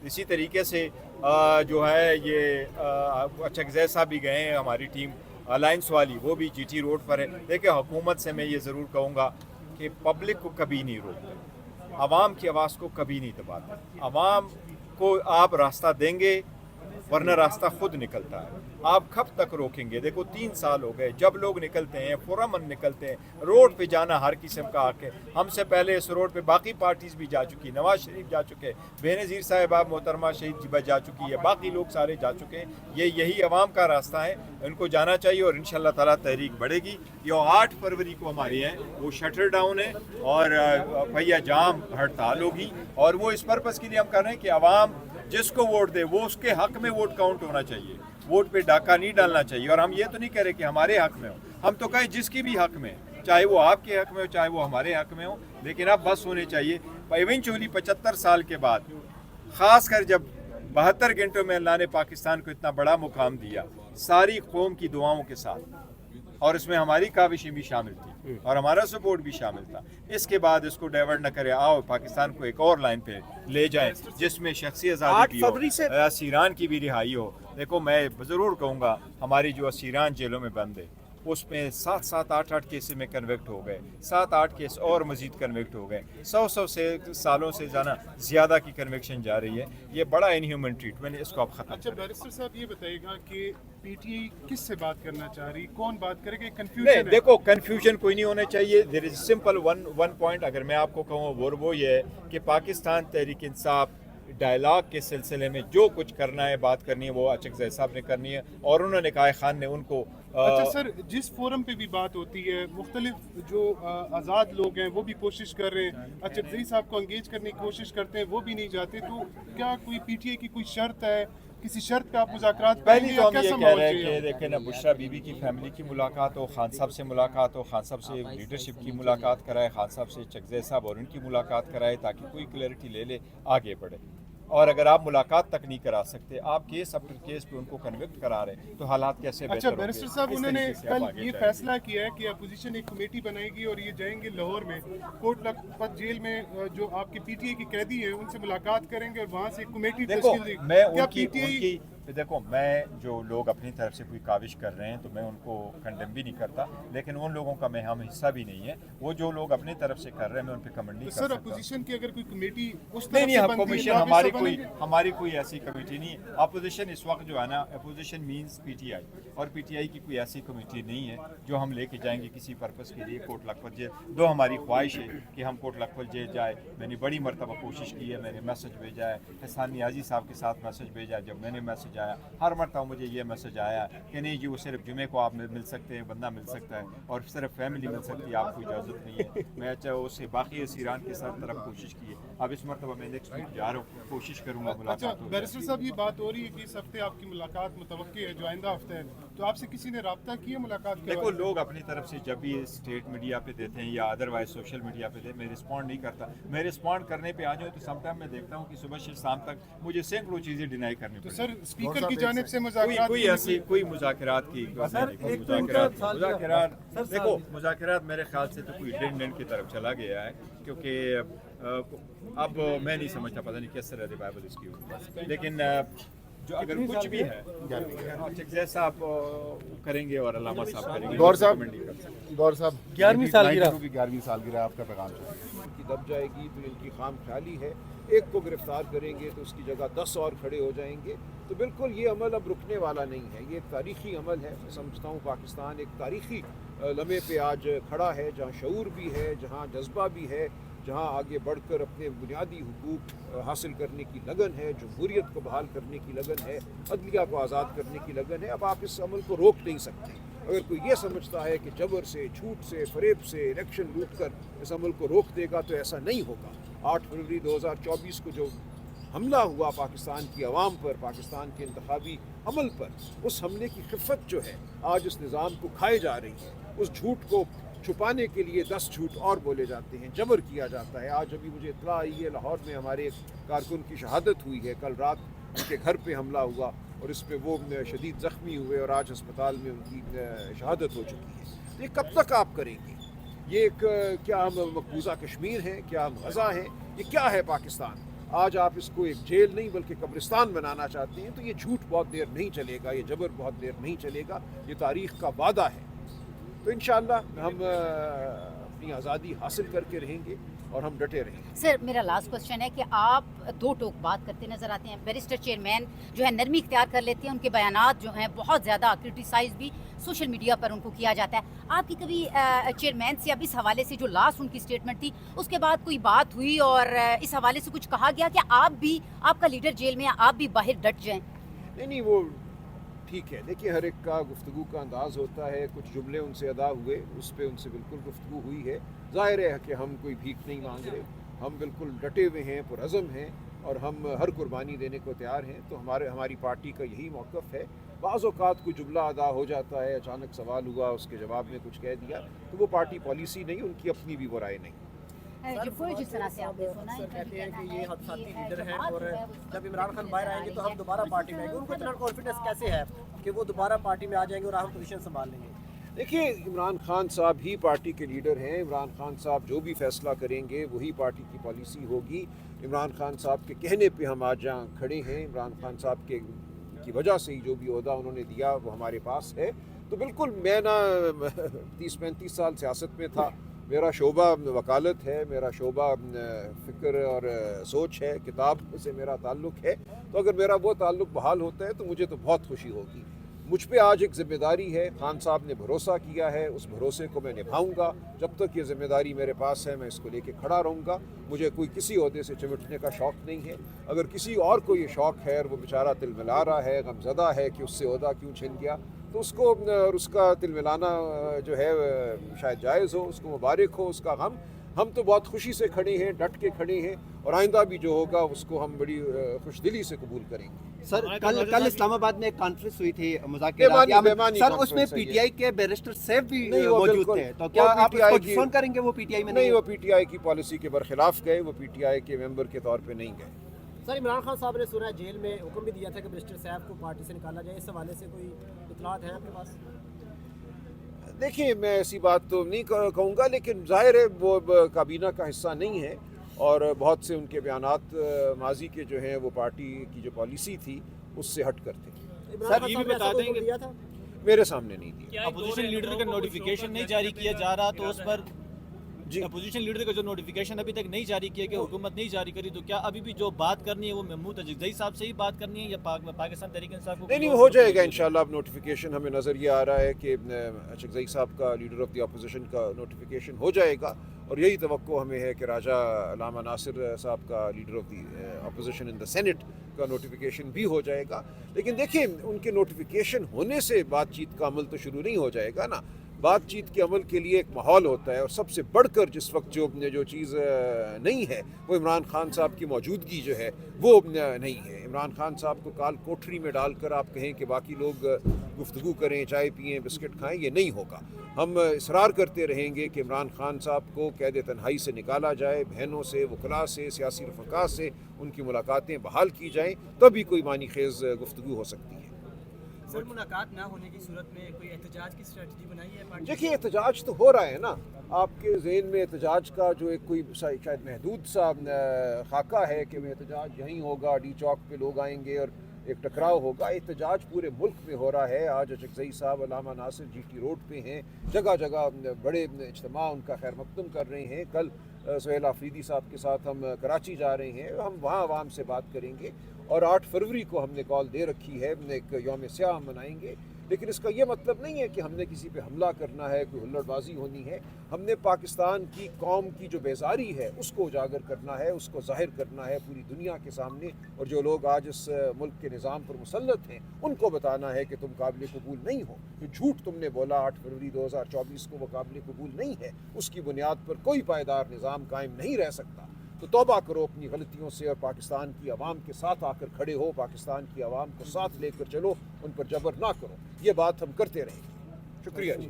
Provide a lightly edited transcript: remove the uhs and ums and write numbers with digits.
इसी तरीके से जो है ये चकजै साहब भी गए हैं, हमारी टीम अलायंस वाली वो भी जीटी रोड पर है। देखिए हुकूमत से मैं ये ज़रूर कहूँगा कि पब्लिक को कभी नहीं रोकते, आवाम की आवाज़ को कभी नहीं दबाते। आवाम को आप रास्ता देंगे वरना रास्ता खुद निकलता है। आप कब तक रोकेंगे? देखो 3 साल हो गए, जब लोग निकलते हैं पुरअमन निकलते हैं, रोड पे जाना हर किस्म का हक है। हमसे पहले इस रोड पे बाकी पार्टीज़ भी जा चुकी, नवाज शरीफ जा चुके, बेनज़ीर साहिबा मोहतरमा शहीद जा चुकी है, बाकी लोग सारे जा चुके हैं। ये यही आवाम का रास्ता है, इनको जाना चाहिए और इंशाअल्लाह ताला तहरीक बढ़ेगी। ये 8 फरवरी को हमारी है वो शटर डाउन है और भैया जाम हड़ताल होगी, और वो इस पर्पज़ के लिए हम कर रहे हैं कि आवाम जिसको वोट दे वो उसके हक में वोट काउंट होना चाहिए, वोट पे डाका नहीं डालना चाहिए। और हम ये तो नहीं कह रहे कि हमारे हक में हो, हम तो कहें जिसकी भी हक में, चाहे वो आपके हक में हो चाहे वो हमारे हक में हो, लेकिन अब बस होने चाहिए। इवेंचुअली 75 साल के बाद, ख़ास कर जब 72 घंटों में अल्लाह ने पाकिस्तान को इतना बड़ा मुकाम दिया सारी कौम की दुआओं के साथ, और इसमें हमारी काविशें भी शामिल थी और हमारा सपोर्ट भी शामिल था। इसके बाद इसको डाइवर्ट न करे, आओ पाकिस्तान को एक और लाइन पे ले जाएं जिसमें शख्सी आज़ादी भी हो, असीरान की भी रिहाई हो। देखो मैं ज़रूर कहूँगा हमारी जो असीरान जेलों में बंद है उसमें 7-7, 8-8 केस में कन्विक्ट हो गए, 7-8 केस और मज़ीद कन्विक्ट हो गए, 100 से सालों से ज़्यादा की कन्विक्शन जा रही है। ये बड़ा इनह्यूमन ट्रीटमेंट, इसको आप ख़त्म। अच्छा बैरिस्टर साहब ये बताइएगा कि पीटीआई किस से बात करना चाह रही, कौन बात करेगा? नहीं, कंफ्यूजन है। देखो कन्फ्यूजन कोई नहीं होना चाहिए। There is simple one point अगर मैं आपको कहूँ वो ये है कि पाकिस्तान तहरीक इंसाफ डायलॉग के सिलसिले में जो कुछ करना है, बात करनी है, वो अचकज़ई साहब ने करनी है और उन्होंने कहा खान ने उनको अच्छा सर, जिस फोरम पे भी बात होती है मुख्तलिफ जो आज़ाद लोग हैं वो भी कोशिश कर रहे हैं, अचकज़ई साहब को एंगेज करने की कोशिश करते हैं, वो भी नहीं जाते, तो क्या कोई पीटीआई की कोई शर्त है, किसी शर्त पे आप मुज़ाकरात पहली तो हम कैसा ये कह माहौल रहे हैं चाहिए? कि देखें ना, बुशरा बीबी की फैमिली की मुलाकात हो, खान साहब से मुलाकात हो, खान साहब से लीडरशिप की मुलाकात कराए, खान साहब से चकज़ई साहब और उनकी मुलाकात कराए ताकि कोई क्लैरिटी ले ले आगे बढ़े। और अगर आप मुलाकात तक नहीं करा सकते, आप केस आफ्टर केस पे उनको कन्विक्ट करा रहे हैं, तो हालात कैसे अच्छा बेहतर बैरिस्टर होंगे? साहब, इस उन्होंने तरीके से आप कल आगे ये जाएंगे। फैसला किया है कि अपोजिशन एक कमेटी बनाएगी और ये जाएंगे लाहौर में, कोट लखपत जेल में जो आपके पीटीआई के कैदी हैं उनसे मुलाकात करेंगे और वहाँ से एक कमेटी देखो तश्कील देगी। मैं क्या उनकी पीटीआई देखो मैं जो लोग अपनी तरफ से कोई काविश कर रहे हैं तो मैं उनको कंडेम भी नहीं करता, लेकिन उन लोगों का मैं हम हिस्सा भी नहीं है। वो जो लोग अपनी तरफ से कर रहे हैं मैं उन पर कमेंट नहीं तो कर सर सकता। अपोजिशन की अगर कोई कमेटी उस नहीं तरफ नहीं, से हम बनती है कमीशन तो आप हमारी हिस्सा बनेंगे? हमारी कोई ऐसी कमेटी नहीं है। अपोजिशन इस वक्त जो है ना, अपोजिशन मींस पीटीआई, और पीटीआई की कोई ऐसी कमेटी नहीं है जो हम लेके जाएंगे किसी पर्पस के लिए कोट लखपत जेल। दो हमारी ख्वाहिश है कि हम कोट लखपत जेल जाए, मैंने बड़ी मरतबा कोशिश की है, मैंने मैसेज भेजा है, एहसान नियाजी साहब के साथ मैसेज भेजा, जब मैंने मैसेज आया हर मरतबा मुझे ये मैसेज आया कि नहीं जी वो सिर्फ जुमे को आप मिल सकते हैं, बंदा मिल सकता है और सिर्फ फैमिली मिल सकती है, आपको इजाज़त नहीं है। मैं चाहे उससे बाकी असीरान के साथ तरफ कोशिश की है, अब इस मरतबा मैं नेक्स्ट वीक जा रहा हूँ, कोशिश करूँगा अच्छा मुलाकात हो बैरिस्टर साहब, ये बात हो रही है कि इस हफ्ते आपकी मुलाकात मुतवक्की है, जो आइंदा हफ्ता है, तो आपसे किसी ने रब्ता किया मुलाकात के देखो बाद? लोग अपनी तरफ से जब भी स्टेट मीडिया पे देते हैं या अदरवाइज सोशल मीडिया पे देते, मैं रिस्पॉन्ड नहीं करता। मैं रिस्पॉन्ड करने पे आ जाऊँ तो समटाइम मैं देखता हूँ कि सुबह से शाम तक मुझे सैकड़ों चीज़ें डिनाई करनी तो पड़ती सर हैं। स्पीकर की जानिब से कोई मुज़ाकरात कोई ऐसी कोई मुज़ाकरात की मुज़ाकरात देखो मुज़ाकरात मेरे ख्याल से तो कोई डेंडेंट की तरफ चला गया है, क्योंकि अब मैं नहीं समझता, पता नहीं किस तरह रिवाइवल इसकी होगी, लेकिन जो अगर कुछ भी है चकज़ई साहब करेंगे और अल्लामा साहब करेंगे। गौर साहब, recommend नहीं कर सकते। गौर साहब 11वीं सालगिरह 11वीं सालगिरह आपका पैगाम चाहिए। की दब जाएगी तो इनकी खाम ख्याली है, एक को गिरफ्तार करेंगे तो उसकी जगह 10 और खड़े हो जाएंगे। तो बिल्कुल ये अमल अब रुकने वाला नहीं है, ये एक तारीख़ी अमल है। मैं समझता हूँ पाकिस्तान एक तारीख़ी लम्हे पे आज खड़ा है, जहाँ शऊर भी है, जहाँ जज्बा भी है, जहाँ आगे बढ़कर अपने बुनियादी हुकूक हासिल करने की लगन है, जमहूरियत को बहाल करने की लगन है, अदलिया को आज़ाद करने की लगन है। अब आप इस अमल को रोक नहीं सकते। अगर कोई ये समझता है कि जबर से, झूठ से, फरेब से इलेक्शन लूट कर इस अमल को रोक देगा, तो ऐसा नहीं होगा। 8 फरवरी 2024 को जो हमला हुआ पाकिस्तान की आवाम पर, पाकिस्तान के इंतखाबी अमल पर, उस हमले की खिफ़त जो है आज इस निज़ाम को खाए जा रही है। उस झूठ को छुपाने के लिए 10 झूठ और बोले जाते हैं, जबर किया जाता है। आज अभी मुझे इत्तला आई है लाहौर में हमारे एक कारकुन की शहादत हुई है, कल रात उनके घर पे हमला हुआ और इस पे वो शदीद ज़ख्मी हुए और आज अस्पताल में उनकी शहादत हो चुकी है। तो ये कब तक आप करेंगे? ये एक क्या हम मकबूजा कश्मीर हैं, क्या हम गज़ा हैं, ये क्या है पाकिस्तान? آج آپ اس کو ایک جیل نہیں بلکہ قبرستان بنانا چاہتے ہیں تو یہ جھوٹ بہت دیر نہیں چلے گا, یہ جبر بہت دیر نہیں چلے گا, یہ تاریخ کا وعدہ ہے. تو انشاءاللہ ہم اپنی آزادی حاصل کر کے رہیں گے اور ہم ڈٹے رہیں گے. سر میرا لاسٹ کوشچن ہے کہ آپ دو ٹوک بات کرتے نظر آتے ہیں. بیرسٹر چیئرمین جو ہے نرمی اختیار کر لیتے ہیں, ان کے بیانات جو ہیں بہت زیادہ کرٹیسائز بھی سوشل میڈیا پر ان کو کیا جاتا ہے. آپ کی کبھی چیئرمین سے اب اس حوالے سے جو لاسٹ ان کی اسٹیٹمنٹ تھی اس کے بعد کوئی بات ہوئی اور اس حوالے سے کچھ کہا گیا کہ آپ بھی, آپ کا لیڈر جیل میں, آپ بھی باہر ڈٹ جائیں؟ نہیں وہ ٹھیک ہے. دیکھیے ہر ایک کا گفتگو کا انداز ہوتا ہے. کچھ جملے ان سے ادا ہوئے, اس پہ ان سے بالکل گفتگو ہوئی ہے. ظاہر ہے کہ ہم کوئی بھیک نہیں مانگ رہے, ہم بالکل ڈٹے ہوئے ہیں, پرعزم ہیں اور ہم ہر قربانی دینے کو تیار ہیں. تو ہماری پارٹی کا یہی موقف ہے. بعض اوقات کوئی جملہ ادا ہو جاتا ہے, اچانک سوال ہوا, اس کے جواب میں کچھ کہہ دیا, تو وہ پارٹی پالیسی نہیں, ان کی اپنی بھی وہ رائے نہیں. جس طرح سے آپ نے سنا ہے کہتے ہیں کہ یہ حادثاتی لیڈر ہیں اور جب عمران خان باہر آئیں گے تو ہم دوبارہ پارٹی میں آئیں گے. ان کو اتنا کانفیڈنس کیسے ہے کہ وہ دوبارہ پارٹی میں آ جائیں گے اور اہم پوزیشن سنبھال لیں گے؟ دیکھیے عمران خان صاحب ہی پارٹی کے لیڈر ہیں. عمران خان صاحب جو بھی فیصلہ کریں گے وہی پارٹی کی پالیسی ہوگی. عمران خان صاحب کے کہنے پہ ہم آج جہاں کھڑے ہیں, عمران خان صاحب کی وجہ سے ہی جو بھی عہدہ انہوں نے دیا وہ ہمارے پاس ہے. تو بالکل میں نا 30-35 سال سیاست میں تھا. میرا شعبہ وکالت ہے, میرا شعبہ فکر اور سوچ ہے, کتاب سے میرا تعلق ہے. تو اگر میرا وہ تعلق بحال ہوتا ہے تو مجھے تو بہت خوشی ہوگی. مجھ پہ آج ایک ذمہ داری ہے. خان صاحب نے بھروسہ کیا ہے, اس بھروسے کو میں نبھاؤں گا. جب تک یہ ذمہ داری میرے پاس ہے میں اس کو لے کے کھڑا رہوں گا. مجھے کوئی کسی عہدے سے چمٹنے کا شوق نہیں ہے. اگر کسی اور کو یہ شوق ہے اور وہ بیچارہ تلملا رہا ہے, غمزدہ ہے کہ اس سے عہدہ کیوں چھن گیا, تو اس کو اور اس کا تلملانا جو ہے شاید جائز ہو, اس کو مبارک ہو, اس کا غم. ہم تو بہت خوشی سے کھڑے ہیں, ڈٹ کے کھڑے ہیں, اور آئندہ بھی جو ہوگا اس کو ہم بڑی خوش دلی سے قبول کریں گے. سر کل اسلام آباد میں ایک کانفرنس ہوئی تھی مذاکرات, سر اس میں پی ٹی آئی کے بیرسٹر سیف بھی موجود تھے, تو کیا آپ اس کو ڈسون کریں گے؟ وہ پی ٹی آئی میں نہیں, وہ پی ٹی آئی کی پالیسی کے برخلاف گئے, وہ پی ٹی آئی کے ممبر کے طور پہ نہیں گئے. سر عمران خان صاحب نے سنا جیل میں حکم بھی دیا تھا کہ بیرسٹر صاحب کو پارٹی سے نکالا جائے, اس حوالے سے کوئی اطلاعات ہیں آپ کے پاس؟ دیکھیے میں ایسی بات تو نہیں کہوں گا, لیکن ظاہر ہے وہ کابینہ کا حصہ نہیں ہے اور بہت سے ان کے بیانات ماضی کے جو ہیں وہ پارٹی کی جو پالیسی تھی اس سے ہٹ کر تھے. سر یہ بھی بتا دیں کہ میرے سامنے نہیں دیا. اپوزیشن لیڈر کا نوٹیفیکیشن نہیں جاری کیا جا رہا, تو اس پر جی اپوزیشن لیڈر کا جو نوٹیفیکیشن ابھی تک نہیں جاری کیا گیا, حکومت نہیں جاری کری, تو کیا ابھی بھی جو بات کرنی ہے وہ محمود اجزئی صاحب سے ہی بات کرنی ہے یا پاکستان تحریک انصاف کو؟ نہیں ہو جائے گا انشاءاللہ. اب نوٹیفیکیشن ہمیں نظر یہ آ رہا ہے کہ اچکزئی صاحب کا, لیڈر آف دی اپوزیشن کا نوٹیفیکیشن ہو جائے گا, اور یہی توقع ہمیں ہے کہ راجہ علامہ ناصر صاحب کا, leader of the opposition in the senate کا نوٹیفیکیشن بھی ہو جائے گا. لیکن دیکھیں ان کے نوٹیفیکیشن ہونے سے بات چیت کا عمل تو شروع نہیں ہو جائے گا نا. بات چیت کے عمل کے لیے ایک ماحول ہوتا ہے, اور سب سے بڑھ کر جس وقت جو چیز نہیں ہے وہ عمران خان صاحب کی موجودگی جو ہے وہ نہیں ہے. عمران خان صاحب کو کال کوٹری میں ڈال کر آپ کہیں کہ باقی لوگ گفتگو کریں, چائے پئیں, بسکٹ کھائیں, یہ نہیں ہوگا. ہم اصرار کرتے رہیں گے کہ عمران خان صاحب کو قید تنہائی سے نکالا جائے, بہنوں سے, وکلاء سے, سیاسی رفقا سے ان کی ملاقاتیں بحال کی جائیں, تبھی کوئی معنی خیز گفتگو ہو سکتی ہے. سر ملاقات نہ ہونے کی صورت میں کوئی احتجاج کی اسٹریٹجی بنائی ہے پارٹی؟ دیکھیے احتجاج تو ہو رہا ہے نا. آپ کے ذہن میں احتجاج کا جو ایک کوئی شاید محدود سا خاکہ ہے کہ احتجاج یہیں ہوگا, ڈی چوک پہ لوگ آئیں گے اور ایک ٹکراؤ ہوگا. احتجاج پورے ملک میں ہو رہا ہے. آج اچکزئی صاحب علامہ ناصر جی ٹی روڈ پہ ہیں, جگہ جگہ بڑے اجتماع ان کا خیر مقدم کر رہے ہیں. کل سہیل آفریدی صاحب کے ساتھ ہم کراچی جا رہے ہیں, ہم وہاں عوام سے بات کریں گے. اور 8 فروری کو ہم نے کال دے رکھی ہے, ایک یوم سیاہ ہم منائیں گے. لیکن اس کا یہ مطلب نہیں ہے کہ ہم نے کسی پہ حملہ کرنا ہے, کوئی ہلڑ بازی ہونی ہے. ہم نے پاکستان کی قوم کی جو بیزاری ہے اس کو اجاگر کرنا ہے, اس کو ظاہر کرنا ہے پوری دنیا کے سامنے. اور جو لوگ آج اس ملک کے نظام پر مسلط ہیں ان کو بتانا ہے کہ تم قابل قبول نہیں ہو. جو جھوٹ تم نے بولا 8 فروری 2024 کو وہ قابل قبول نہیں ہے. اس کی بنیاد پر کوئی پائیدار نظام قائم نہیں رہ سکتا. تو توبہ کرو اپنی غلطیوں سے اور پاکستان کی عوام کے ساتھ آ کر کھڑے ہو, پاکستان کی عوام کو ساتھ لے کر چلو, ان پر جبر نہ کرو. یہ بات ہم کرتے رہیں گے. شکریہ جی.